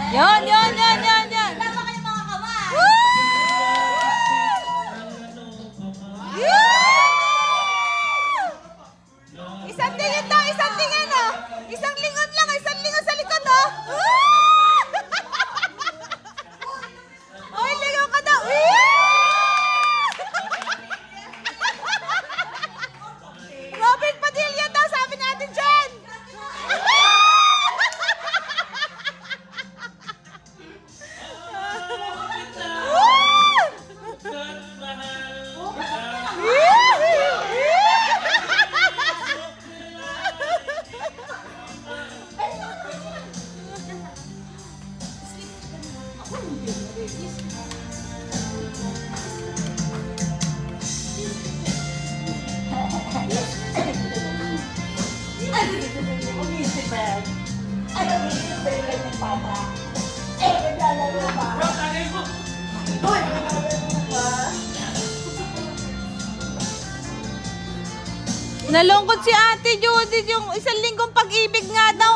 Yan, yan, yan, yan, yan. Tama kayo mga kamay. Woo! Yeah! Isang tingin daw, isang tingin oh. Isang lingon lang, isang lingon sa likod oh. Oy, lingon ka daw. Robin Padilla daw, sabi natin dyan. Nalungkot si Ate Judith yung isang linggong pag-ibig nga daw.